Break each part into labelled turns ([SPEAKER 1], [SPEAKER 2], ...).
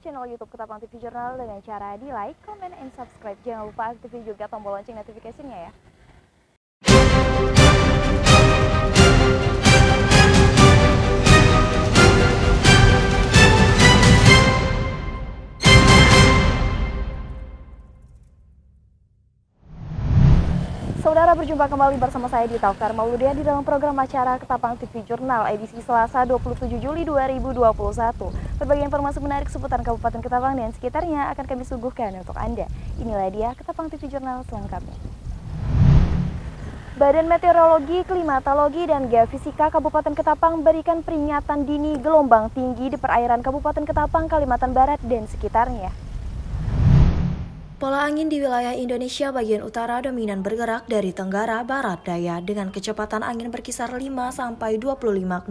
[SPEAKER 1] channel YouTube Ketapang TV Jurnal dengan cara di like, comment, and subscribe. Jangan lupa aktifin juga tombol lonceng notifikasinya ya. Saudara, berjumpa kembali bersama saya di Taukar Mauludia di dalam program acara Ketapang TV Jurnal edisi Selasa 27 Juli 2021. Berbagai informasi menarik seputar Kabupaten Ketapang dan sekitarnya akan kami suguhkan untuk Anda. Inilah dia Ketapang TV Jurnal selengkapnya. Badan Meteorologi, Klimatologi, dan Geofisika Kabupaten Ketapang berikan peringatan dini gelombang tinggi di perairan Kabupaten Ketapang, Kalimantan Barat, dan sekitarnya. Pola angin di wilayah Indonesia bagian utara dominan bergerak dari tenggara barat daya dengan kecepatan angin berkisar 5-25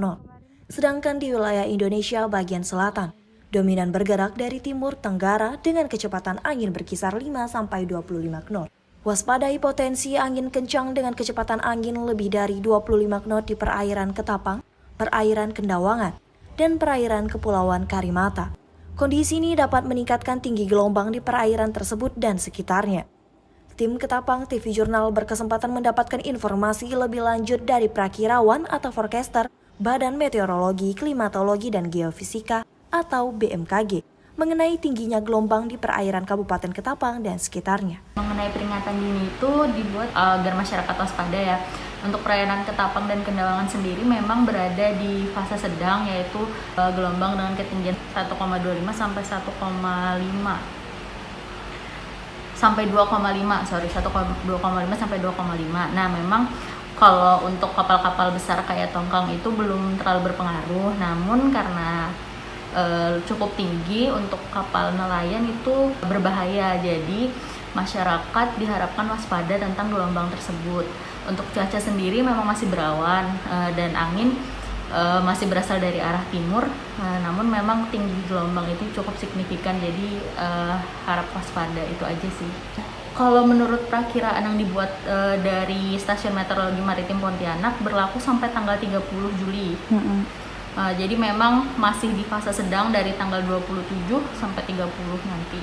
[SPEAKER 1] knot. Sedangkan di wilayah Indonesia bagian selatan dominan bergerak dari timur tenggara dengan kecepatan angin berkisar 5-25 knot. Waspadai potensi angin kencang dengan kecepatan angin lebih dari 25 knot di perairan Ketapang, perairan Kendawangan, dan perairan Kepulauan Karimata. Kondisi ini dapat meningkatkan tinggi gelombang di perairan tersebut dan sekitarnya. Tim Ketapang TV Jurnal berkesempatan mendapatkan informasi lebih lanjut dari prakirawan atau forecaster Badan Meteorologi, Klimatologi, dan Geofisika atau BMKG mengenai tingginya gelombang di perairan Kabupaten Ketapang dan sekitarnya.
[SPEAKER 2] Mengenai peringatan dini itu dibuat agar masyarakat waspada ya. Untuk perairan Ketapang dan Kendawangan sendiri memang berada di fase sedang, yaitu gelombang dengan ketinggian 1,25 sampai 1,5 sampai 2,5 sampai 2,5. Nah, memang kalau untuk kapal-kapal besar kayak tongkang itu belum terlalu berpengaruh, namun karena cukup tinggi untuk kapal nelayan itu berbahaya, jadi masyarakat diharapkan waspada tentang gelombang tersebut. Untuk cuaca sendiri memang masih berawan dan angin masih berasal dari arah timur, namun memang tinggi gelombang itu cukup signifikan, jadi harap waspada, itu aja sih. Kalau menurut perakiraan yang dibuat dari Stasiun Meteorologi Maritim Pontianak berlaku sampai tanggal 30 Juli. Jadi memang masih di fase sedang dari tanggal 27 sampai 30 nanti.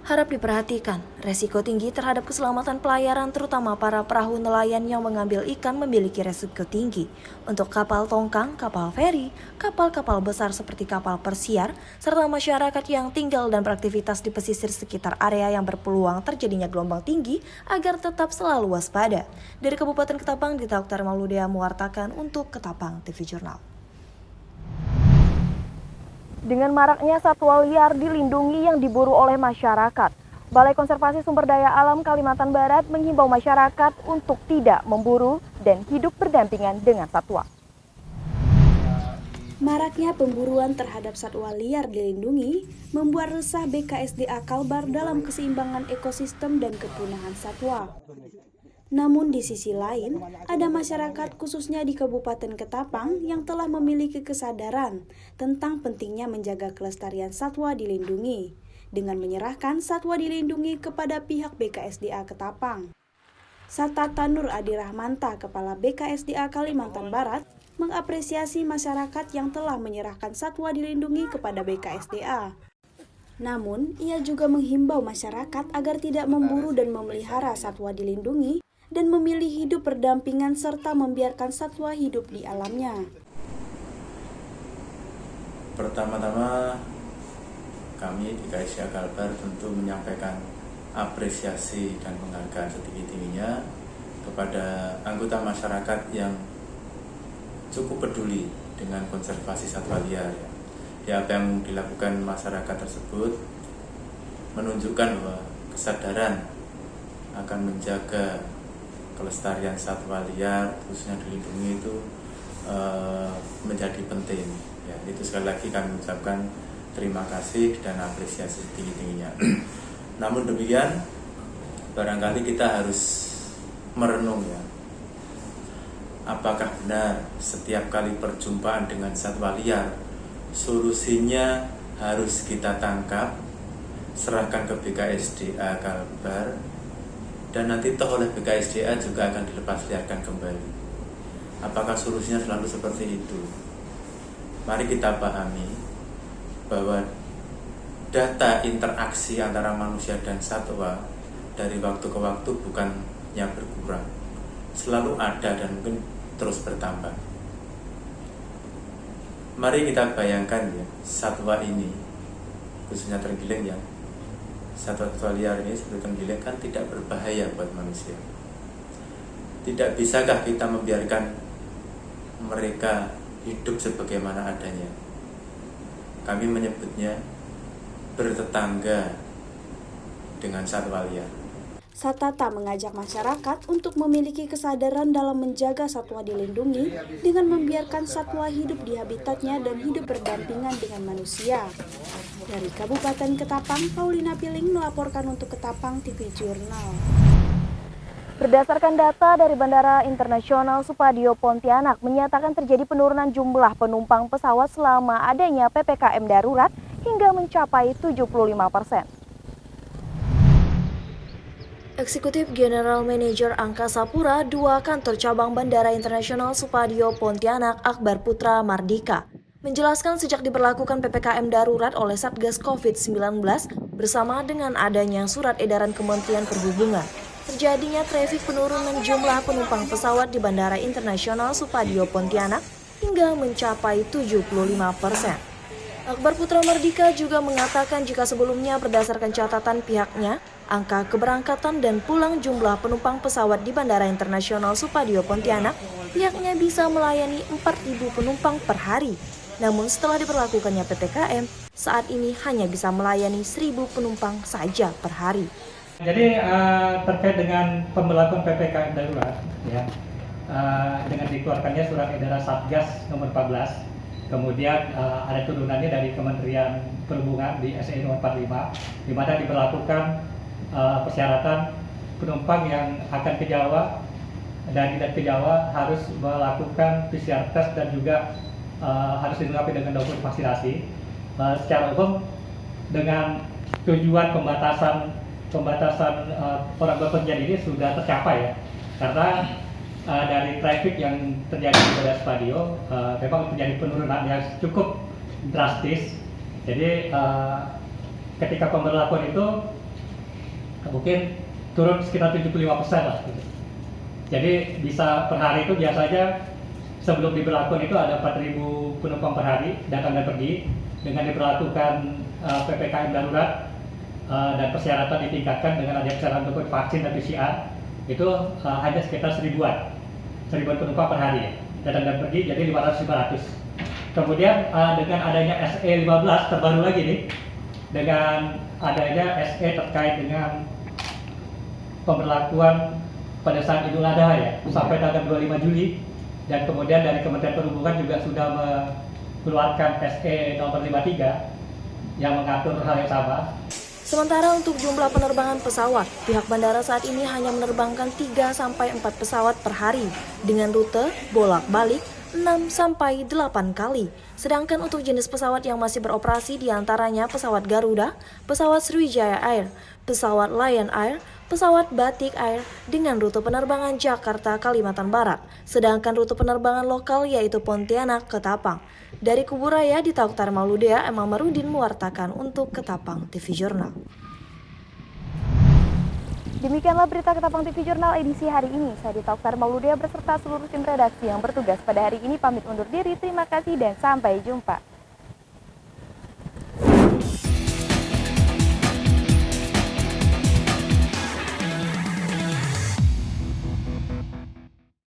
[SPEAKER 1] Harap diperhatikan, resiko tinggi terhadap keselamatan pelayaran terutama para perahu nelayan yang mengambil ikan memiliki resiko tinggi. Untuk kapal tongkang, kapal feri, kapal-kapal besar seperti kapal persiar, serta masyarakat yang tinggal dan beraktivitas di pesisir sekitar area yang berpeluang terjadinya gelombang tinggi agar tetap selalu waspada. Dari Kabupaten Ketapang, Dita Oktar Mauludia mewartakan untuk Ketapang TV Jurnal. Dengan maraknya satwa liar dilindungi yang diburu oleh masyarakat, Balai Konservasi Sumber Daya Alam Kalimantan Barat menghimbau masyarakat untuk tidak memburu dan hidup berdampingan dengan satwa.
[SPEAKER 3] Maraknya pemburuan terhadap satwa liar dilindungi membuat resah BKSDA Kalbar dalam keseimbangan ekosistem dan kepunahan satwa. Namun di sisi lain, ada masyarakat khususnya di Kabupaten Ketapang yang telah memiliki kesadaran tentang pentingnya menjaga kelestarian satwa dilindungi dengan menyerahkan satwa dilindungi kepada pihak BKSDA Ketapang. Satata Nur Adi Rahmanta, Kepala BKSDA Kalimantan Barat, mengapresiasi masyarakat yang telah menyerahkan satwa dilindungi kepada BKSDA. Namun, ia juga menghimbau masyarakat agar tidak memburu dan memelihara satwa dilindungi dan memilih hidup berdampingan serta membiarkan satwa hidup di alamnya.
[SPEAKER 4] Pertama-tama kami di KSDA Kalbar tentu menyampaikan apresiasi dan penghargaan setinggi-tingginya kepada anggota masyarakat yang cukup peduli dengan konservasi satwa liar. Ya, apa yang dilakukan masyarakat tersebut menunjukkan bahwa kesadaran akan menjaga kelestarian satwa liar khususnya dilindungi itu menjadi penting. Ya, itu sekali lagi kami ucapkan terima kasih dan apresiasi tinggi-tingginya. Namun demikian, barangkali kita harus merenung ya. Apakah benar setiap kali perjumpaan dengan satwa liar solusinya harus kita tangkap, serahkan ke BKSDA Kalbar, dan nanti toh oleh BKSDA juga akan dilepasliarkan kembali. Apakah solusinya selalu seperti itu? Mari kita pahami bahwa data interaksi antara manusia dan satwa dari waktu ke waktu bukannya berkurang, selalu ada dan mungkin terus bertambah. Mari kita bayangkan ya, satwa ini, khususnya terenggiling ya, satwa-satwa liar ini seperti terenggiling kan tidak berbahaya buat manusia. Tidak bisakah kita membiarkan mereka hidup sebagaimana adanya? Kami menyebutnya bertetangga dengan satwa liar.
[SPEAKER 3] Satata mengajak masyarakat untuk memiliki kesadaran dalam menjaga satwa dilindungi dengan membiarkan satwa hidup di habitatnya dan hidup berdampingan dengan manusia. Dari Kabupaten Ketapang, Paulina Piling melaporkan untuk Ketapang TV Jurnal.
[SPEAKER 1] Berdasarkan data dari Bandara Internasional Supadio Pontianak menyatakan terjadi penurunan jumlah penumpang pesawat selama adanya PPKM darurat hingga mencapai 75%. Eksekutif General Manager Angkasa Pura II Kantor Cabang Bandara Internasional Supadio Pontianak Akbar Putra Mardika menjelaskan sejak diberlakukan PPKM darurat oleh Satgas COVID-19 bersama dengan adanya surat edaran Kementerian Perhubungan, terjadinya trafik penurunan jumlah penumpang pesawat di Bandara Internasional Supadio Pontianak hingga mencapai 75%. Akbar Putra Mardika juga mengatakan jika sebelumnya berdasarkan catatan pihaknya, angka keberangkatan dan pulang jumlah penumpang pesawat di Bandara Internasional Supadio Pontianak pihaknya bisa melayani 4.000 penumpang per hari. Namun setelah diberlakukannya PPKM, saat ini hanya bisa melayani 1.000 penumpang saja per hari.
[SPEAKER 5] Jadi terkait dengan pemberlakuan PPKM darurat, ya, dengan dikeluarkannya surat edaran Satgas nomor 14, kemudian ada turunannya dari Kementerian Perhubungan di SE nomor 45, di mana diberlakukan persyaratan penumpang yang akan ke Jawa dan tidak ke Jawa harus melakukan PCR test dan juga harus dilengkapi dengan dokumen vaksinasi. Secara umum dengan tujuan pembatasan orang bepergian ini sudah tercapai ya, karena dari traffic yang terjadi di Bandara Supadio memang terjadi penurunan yang cukup drastis. Jadi ketika pemberlakuan itu mungkin turun sekitar 75% lah. Jadi bisa per hari itu biasanya sebelum diberlakukan itu ada 4.000 penumpang per hari datang dan pergi. Dengan diberlakukan PPKM darurat dan persyaratan ditingkatkan dengan adanya persyaratan untuk vaksin dan PCR, itu hanya sekitar 1.000-an penumpang per hari datang dan pergi, jadi 500-500. Kemudian dengan adanya SE 15 terbaru lagi nih, dengan adanya SE terkait dengan pemberlakuan pada saat Idul Adha ya, sampai tanggal 25 Juli, dan kemudian dari Kementerian Perhubungan juga sudah mengeluarkan SE nomor 53 yang mengatur hal yang sama.
[SPEAKER 1] Sementara untuk jumlah penerbangan pesawat, pihak bandara saat ini hanya menerbangkan 3-4 pesawat per hari dengan rute bolak-balik 6-8 kali. Sedangkan untuk jenis pesawat yang masih beroperasi diantaranya pesawat Garuda, pesawat Sriwijaya Air, pesawat Lion Air, pesawat Batik Air dengan rute penerbangan Jakarta Kalimantan Barat. Sedangkan rute penerbangan lokal yaitu Pontianak Ketapang. Dari Kuburaya di Tauktar Mauludea, Emma Marudin mewartakan untuk Ketapang TV Jurnal. Demikianlah berita Ketapang TV Jurnal edisi hari ini. Saya di Tauktar Mauludea beserta seluruh tim redaksi yang bertugas pada hari ini pamit undur diri. Terima kasih dan sampai jumpa.